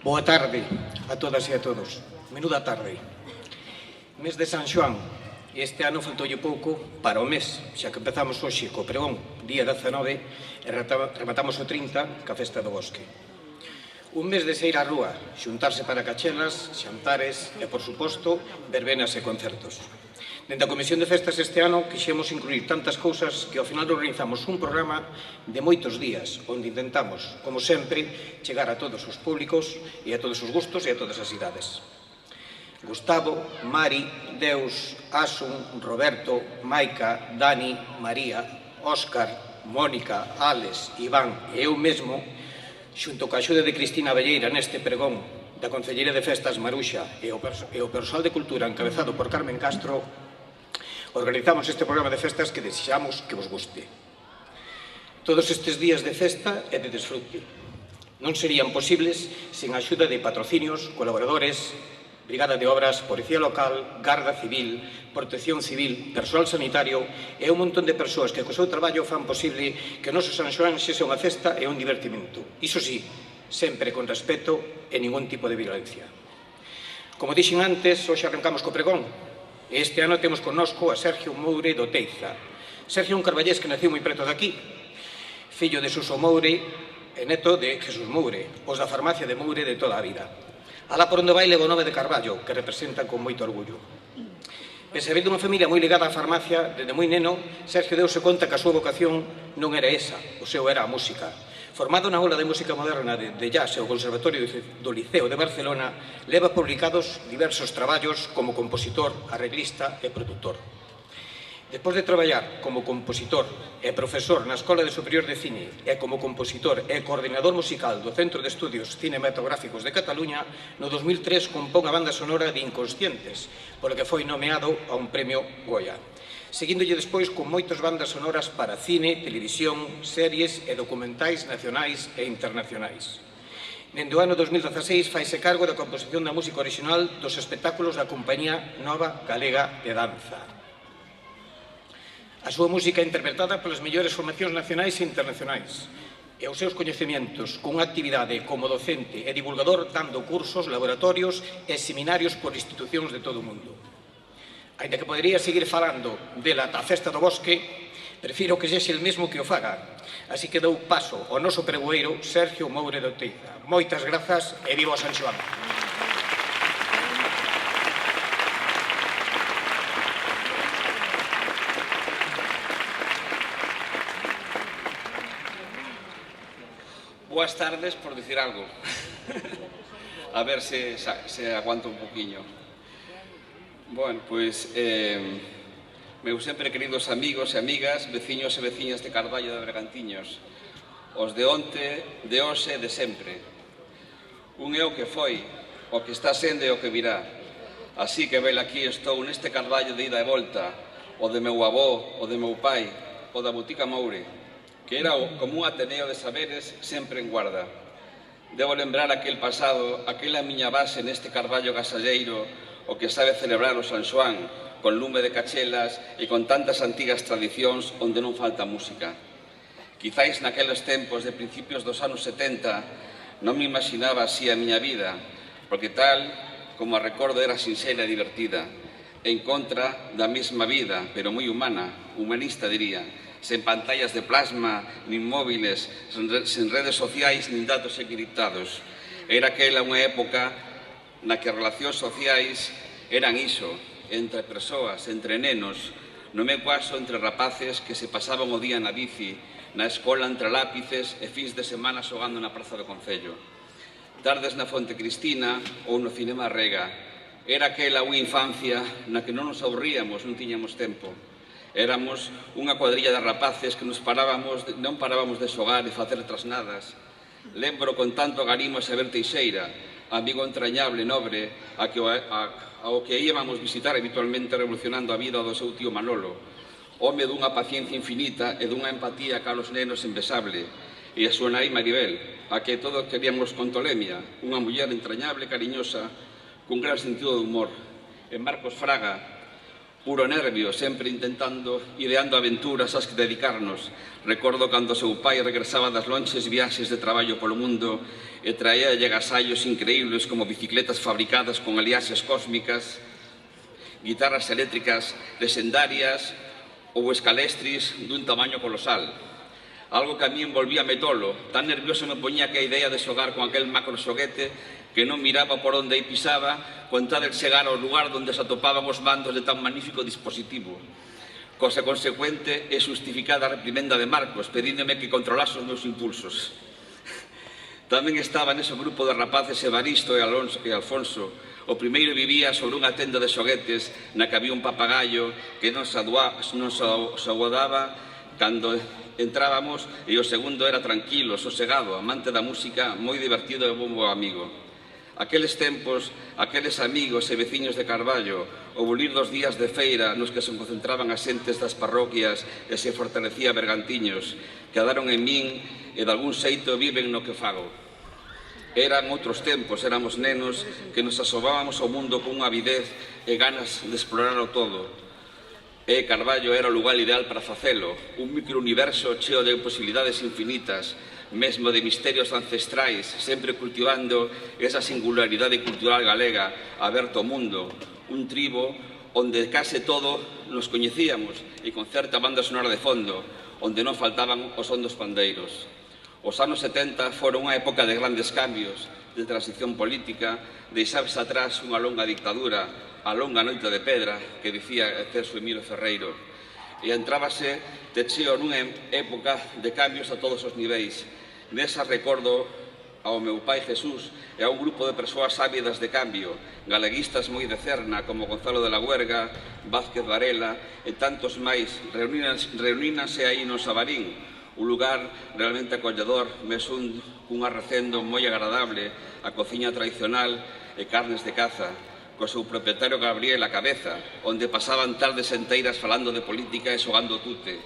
Boa tarde a todas e a todos. Menuda tarde. Mes de San Xoán. Este ano faltoulle pouco para o mes, xa que empezamos hoxe co pregón, día 19, e rematamos o 30, ca Festa do Bosque. Un mes de saír á rúa, xuntarse para cachelas, xantares e, por suposto, verbenas e concertos. Dende a Comisión de Festas este ano quixemos incluir tantas cousas que ao final organizamos un programa de moitos días, onde intentamos, como sempre, chegar a todos os públicos e a todos os gustos e a todas as idades. Gustavo, Mari, Deus, Asun, Roberto, Maica, Dani, María, Óscar, Mónica, Alex, Iván e eu mesmo, xunto coa axuda de Cristina Velleira neste pregón da Concellería de Festas Maruxa e o persoal de Cultura encabezado por Carmen Castro, organizamos este programa de festas que desexamos que vos guste. Todos estes días de festa e de desfrute non serían posibles sen a axuda de patrocinios, colaboradores, Brigada de Obras, Policía Local, Garda Civil, Protección Civil, Persoal Sanitario e un montón de persoas que co seu traballo fan posible que o noso San Xoán sexa unha festa e un divertimento. Iso sí, sempre con respeto e ningún tipo de violencia. Como dixen antes, hoxe arrancamos co pregón. Este ano temos connosco a Sergio Moure do Teiza. Sergio é un carballés que naciu moi preto daqui, fillo de Suso Moure e neto de Jesús Moure, os da farmacia de Moure de toda a vida. Alá por onde vai leva o nome de Carballo, que representa con moito orgullo. Pese a vir dunha familia moi ligada á farmacia, desde moi neno, Sergio deuse conta que a súa vocación non era esa, o seu era a música. Formado na Aula de Música Moderna de Jazz e o Conservatorio do Liceo de Barcelona, leva publicados diversos traballos como compositor, arreglista e produtor. Despois de traballar como compositor e profesor na Escola de Superior de Cine e como compositor e coordinador musical do Centro de Estudios Cinematográficos de Cataluña, no 2003 compón a banda sonora de Inconscientes, polo que foi nomeado a un premio Goya. Seguíndolle despois con moitas bandas sonoras para cine, televisión, series e documentais nacionais e internacionais. Dende o ano 2016 faise cargo da composición da música original dos espectáculos da Compañía Nova Galega de Danza. A súa música é interpretada polas mellores formacións nacionais e internacionais e os seus coñecementos cunha actividade como docente e divulgador dando cursos, laboratorios e seminarios por institucións de todo o mundo. Ainda que podería seguir falando dela ata a Festa do Bosque, prefiro que sexe el mesmo que o faga. Así que dou paso ao noso pregoeiro Sergio Moure do Teiza. Moitas grazas e viva San Xoán. Boas tardes, por dicir algo. A ver se aguanto un poquinho. Bueno, pois, meus sempre queridos amigos e amigas, veciños e veciñas de Carballo de Bergantiños, os de onte, de hoxe e de sempre. Un é o que foi, o que está sendo e o que virá. Así que vela aquí estou neste Carballo de ida e volta, o de meu avó, o de meu pai, o da Botica Moure, que era como un ateneo de saberes sempre en guarda. Debo lembrar aquel pasado, aquela miña base neste Carballo gasalleiro, o que sabe celebrar o San Xoán, con lume de cachelas e con tantas antigas tradicións onde non falta música. Quizáis naqueles tempos de principios dos anos 70 non me imaginaba así a miña vida, porque tal como a recordo era sinxela e divertida, en contra da mesma vida, pero moi humana, humanista diría, sen pantallas de plasma, nin móviles, sen redes sociais, nin datos encriptados. Era aquela unha época na que as relacións sociais eran iso, entre persoas, entre nenos, no meu caso entre rapaces que se pasaban o día na bici, na escola entre lápices e fins de semana xogando na praza do Concello. Tardes na Fonte Cristina ou no Cinema Rega. Era aquela unha infancia na que non nos aburríamos, non tiñamos tempo. Éramos unha cuadrilla de rapaces que non parábamos de xogar e facer trasnadas. Lembro con tanto agarimo a Xavier Teixeira, amigo entrañable, nobre, ao que íbamos visitar habitualmente revolucionando a vida do seu tío Manolo, home dunha paciencia infinita e dunha empatía calos nenos envesable, e a súa nai Maribel, a que todos queríamos con tolemia, unha muller entrañable, cariñosa, cun gran sentido de humor. E Marcos Fraga, Puro nervio, sempre intentando, ideando aventuras ás que dedicarnos. Recordo cando seu pai regresaba das lonxes viaxes de traballo polo mundo e traía agasallos increíbles como bicicletas fabricadas con aliaxes cósmicas, guitarras eléctricas legendarias ou escalestris dun tamaño colosal. Algo que a mí envolvíame tolo, tan nervioso me poñía que a idea de xogar con aquel macro xoguete que non miraba por onde aí pisaba, con tal de chegar ao lugar onde se atopaban os mandos de tan magnífico dispositivo. Cosa consecuente e justificada a reprimenda de Marcos, pedíndome que controlase os meus impulsos. Tamén estaba nese grupo de rapaces Evaristo e Alfonso. O primeiro vivía sobre unha tenda de xoguetes na que había un papagayo que non se aguardaba cando entrábamos, e o segundo era tranquilo, sosegado, amante da música, moi divertido e bon amigo. Aqueles tempos, aqueles amigos e veciños de Carballo, o bulir dos días de feira nos que se concentraban as xentes das parroquias e se fortalecía Bergantiños, quedaron en min e de algún xeito viven no que fago. Eran outros tempos, éramos nenos que nos asomábamos ao mundo con unha avidez e ganas de explorarlo todo. E Carballo era o lugar ideal para facelo, un microuniverso cheo de posibilidades infinitas, mesmo de misterios ancestrais, sempre cultivando esa singularidade cultural galega, aberto ao mundo, un tribo onde case todo nos coñecíamos e con certa banda sonora de fondo, onde non faltaban os son dos pandeiros. Os anos 70 foron unha época de grandes cambios, de transición política, deixábase atrás unha longa dictadura, a longa noite de pedra, que dicía Celso Emilio Ferreiro, e entrábase de cheo nunha época de cambios a todos os niveis. Nesa recordo ao meu pai Jesús e a un grupo de persoas ávidas de cambio, galeguistas moi de cerna como Gonzalo de la Huerga, Vázquez Varela e tantos máis, reunínanse aí no Sabarín, un lugar realmente acolledor, mesún cun arrecendo moi agradable, a cociña tradicional e carnes de caza, co seu propietario Gabriel a cabeza, onde pasaban tardes enteiras falando de política e xogando tute.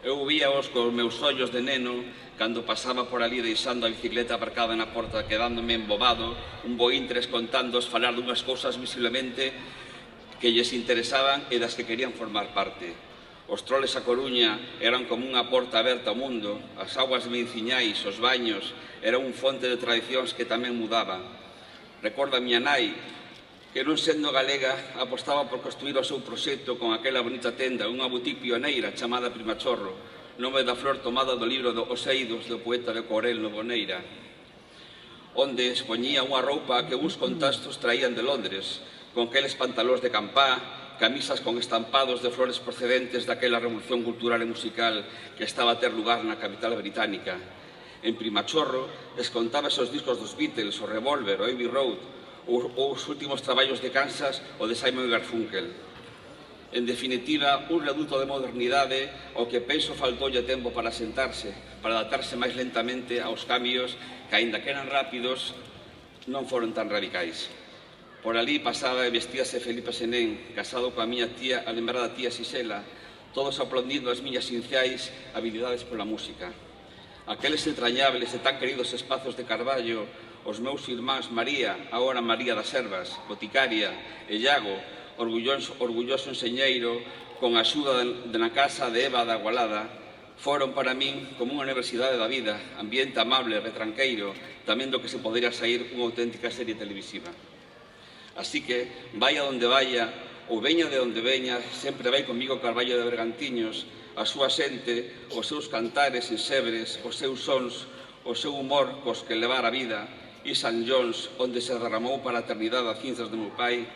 Eu víaos cos meus ollos de neno cando pasaba por ali deixando a bicicleta aparcada na porta, quedándome embobado, un bo intres contándoos falar dunhas cousas visiblemente que lles interesaban e das que querían formar parte. Os troles a Coruña eran como unha porta aberta ao mundo, as augas mediciñais, os baños, era un fonte de tradicións que tamén mudaba. Recordo a miña nai, que non sendo galega apostaba por construir o seu proxecto con aquela bonita tenda, unha boutique pioneira chamada Primachorro, nome da flor tomada do libro Os Eidos do poeta de Corel Noboneira, onde expoñía unha roupa que uns contastos traían de Londres, con aqueles pantalóns de campá, camisas con estampados de flores procedentes daquela revolución cultural e musical que estaba a ter lugar na capital británica. En Primachorro escontábase os discos dos Beatles, o Revolver, o Abbey Road, os últimos traballos de Kansas ou de Simon & Garfunkel. En definitiva, un reduto de modernidade ao que penso faltoulle tempo para sentarse, para adaptarse máis lentamente aos cambios que, aínda que eran rápidos, non foron tan radicais. Por ali pasaba e vestíase Felipe Senén, casado coa miña tía, a lembrada tía Xisela, todos aplaudindo as miñas iniciais habilidades pola música. Aqueles entrañables e tan queridos espazos de Carballo, os meus irmáns María, agora María das Servas, boticaria, e Iago, orgulloso enseñeiro, con a axuda na casa de Eva da Agualada, foron para min como unha universidade da vida, ambiente amable, retranqueiro, tamén do que se podería sair unha auténtica serie televisiva. Así que, vaya onde vaya, ou veña de onde veña, sempre vai comigo Carballo de Bergantiños, a súa xente, os seus cantares e sebres, os seus sons, o seu humor cos que levar a vida, e San John's, onde se derramou para a eternidade as cinzas do meu pai,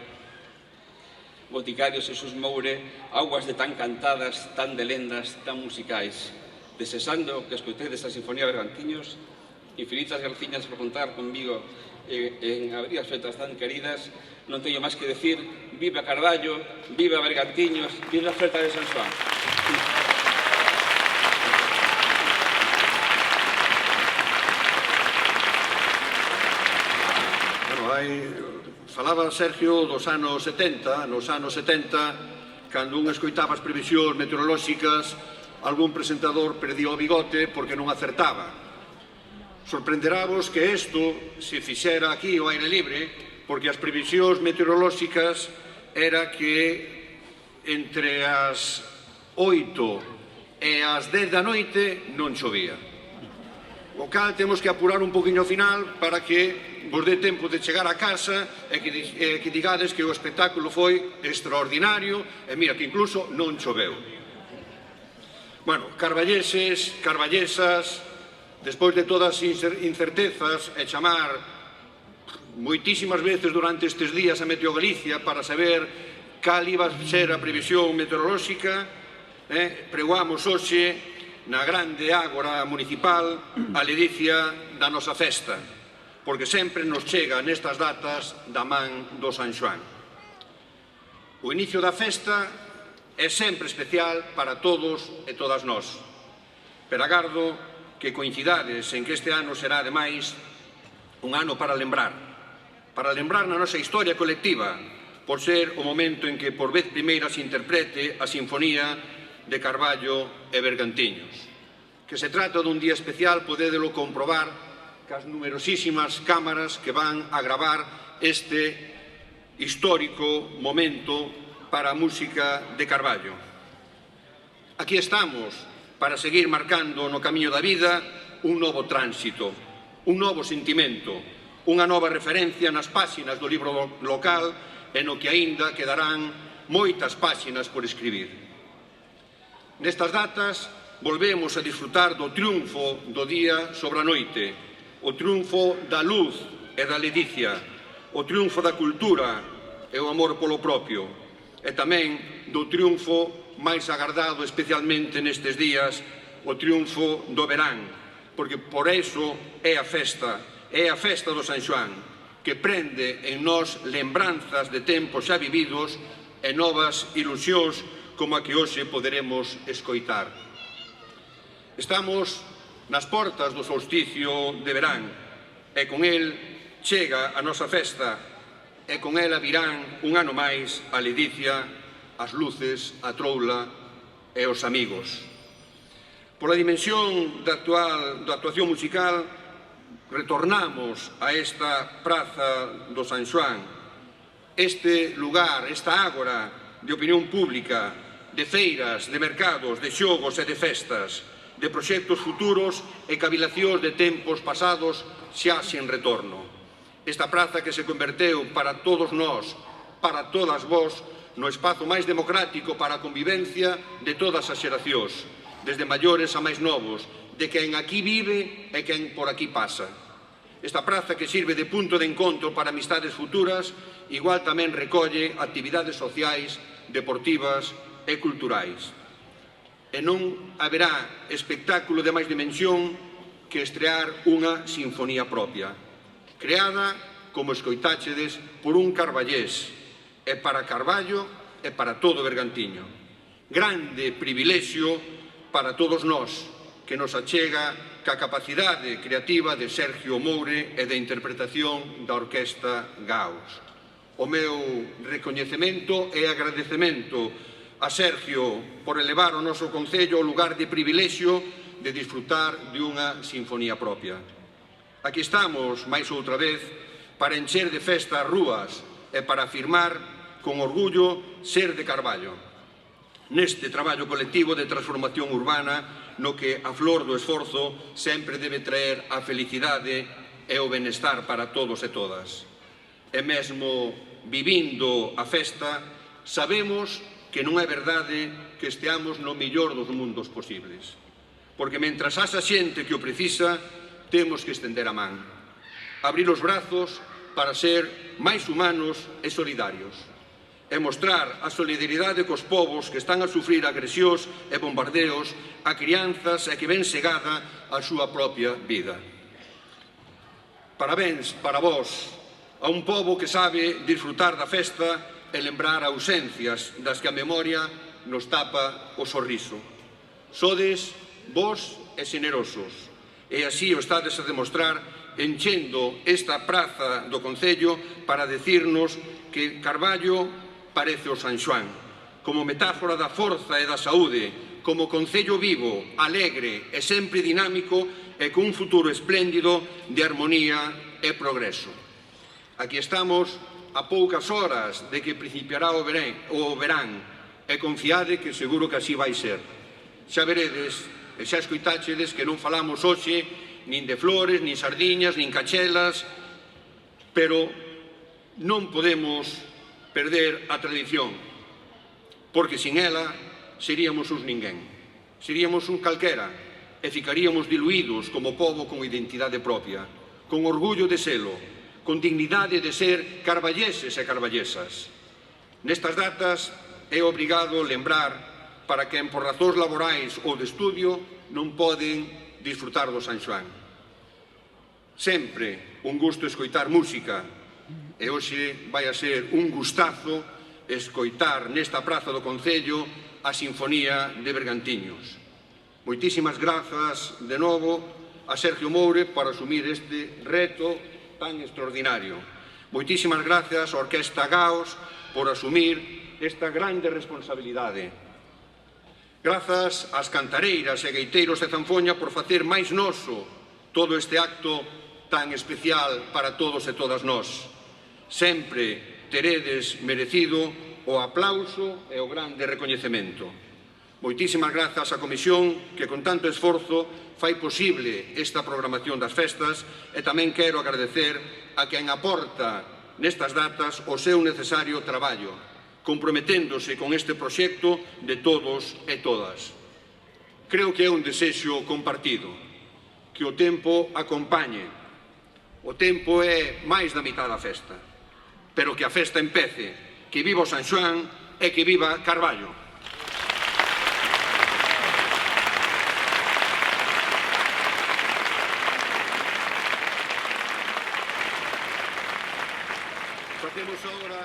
Boticario Xesús Moure, augas de tan cantadas, tan de lendas, tan musicais. Desexando que escoitedes a Sinfonía Bergantiños, infinitas graciñas por contar conmigo en abrir as fetas tan queridas, non teño máis que decir, viva Carballo, viva Bergantiños, viva a festa de San Xoán. Falaba Sergio dos anos 70, nos anos 70, cando un escoitaba as previsións meteorolóxicas, algún presentador perdía o bigote porque non acertaba. Sorprenderávos que isto se fixera aquí ao aire libre, porque as previsións meteorolóxicas era que entre as 8 e as 10 da noite non chovía. O cal temos que apurar un poquinho ao final para que vos dé tempo de chegar a casa e que digades que o espectáculo foi extraordinario e mira que incluso non choveu. Bueno, carballeses, carballesas, despois de todas as incertezas e chamar moitísimas veces durante estes días a Meteo Galicia para saber cal iba a ser a previsión meteorolóxica, pregoamos hoxe na grande ágora municipal a ledicia da nosa festa, porque sempre nos chega nestas datas da man do San Xoán. O inicio da festa é sempre especial para todos e todas nós, pero agardo que coincidades en que este ano será, ademais, un ano para lembrar na nosa historia colectiva, por ser o momento en que por vez primeira se interprete a sinfonía de Carballo e Bergantiños. Que se trata dun día especial, podédelo comprobar cas numerosísimas cámaras que van a gravar este histórico momento para a música de Carballo. Aquí estamos para seguir marcando no camiño da vida un novo tránsito, un novo sentimento, unha nova referencia nas páxinas do libro local e no que aínda quedarán moitas páxinas por escribir. Nestas datas volvemos a disfrutar do triunfo do día sobre a noite, o triunfo da luz e da ledicia, o triunfo da cultura e o amor polo propio, e tamén do triunfo máis agardado especialmente nestes días, o triunfo do verán, porque por iso é a festa do San Xoán, que prende en nós lembranzas de tempos xa vividos e novas ilusións como a que hoxe poderemos escoitar. Estamos nas portas do solsticio de verán e con el chega a nosa festa e con ela virán un ano máis a ledicia, as luces, a troula e os amigos. Pola dimensión da actuación musical, retornamos a esta praza do San Xoán, este lugar, esta ágora de opinión pública, de feiras, de mercados, de xogos e de festas, de proxectos futuros e cavilacións de tempos pasados xa sen retorno. Esta praza que se converteu para todos nós, para todas vós, no espazo máis democrático para a convivencia de todas as xeracións, desde maiores a máis novos, de quen aquí vive e quen por aquí pasa. Esta praza que sirve de punto de encontro para amistades futuras, igual tamén recolle actividades sociais, deportivas e culturais. E non haberá espectáculo de máis dimensión que estrear unha sinfonía propia, creada, como escoitáchedes, por un carballés, e para Carballo e para todo Bergantiño. Grande privilexio para todos nós, que nos achega ca capacidade creativa de Sergio Moure e de interpretación da Orquesta Gauss. O meu recoñecemento e agradecemento a Sergio por elevar o noso concello ao lugar de privilexio de disfrutar de unha sinfonía propia. Aquí estamos, máis outra vez, para encher de festa as rúas e para afirmar con orgullo ser de Carballo. Neste traballo colectivo de transformación urbana no que a flor do esforzo sempre debe traer a felicidade e o benestar para todos e todas. E mesmo vivindo a festa, sabemos que non é verdade que esteamos no mellor dos mundos posibles. Porque mentras haxa xente que o precisa, temos que estender a man. Abrir os brazos para ser máis humanos e solidarios. E mostrar a solidaridade cos povos que están a sufrir agresións e bombardeos a crianzas e que ven segada a súa propia vida. Parabéns para vós, a un pobo que sabe disfrutar da festa e lembrar ausencias das que a memoria nos tapa o sorriso. Sodes vós e xenerosos, e así o estades a demostrar enchendo esta praza do Concello para decirnos que Carballo parece o San Xoán, como metáfora da forza e da saúde, como concello vivo, alegre e sempre dinámico e con un futuro espléndido de armonía e progreso. Aquí estamos a poucas horas de que principiará o verán e confiade que seguro que así vai ser. Xa veredes, e xa escoitáchedes que non falamos hoxe nin de flores, nin sardiñas, nin cachelas, pero non podemos perder a tradición, porque sin ela seríamos uns ninguén, seríamos un calquera e ficaríamos diluídos como pobo con identidade propia, con orgullo de selo, con dignidade de ser carballeses e carballesas. Nestas datas é obrigado lembrar para quen por razóns laborais ou de estudio non poden disfrutar do San Xoán. Sempre un gusto escoitar música, e hoxe vai a ser un gustazo escoitar nesta praza do Concello a Sinfonía de Bergantiños. Moitísimas grazas de novo a Sergio Moure por asumir este reto tan extraordinario. Moitísimas grazas á Orquesta Gaos por asumir esta grande responsabilidade. Grazas ás cantareiras e gaiteiros de Zanfoña por facer máis noso todo este acto tan especial para todos e todas nós. Sempre teredes merecido o aplauso e o grande recoñecemento. Moitísimas grazas á Comisión que con tanto esforzo fai posible esta programación das festas e tamén quero agradecer a quen aporta nestas datas o seu necesario traballo, comprometéndose con este proxecto de todos e todas. Creo que é un desexo compartido, que o tempo acompañe. O tempo é máis da mitad da festa, pero que a festa empece, que viva o San Xoán e que viva Carballo. Facemos agora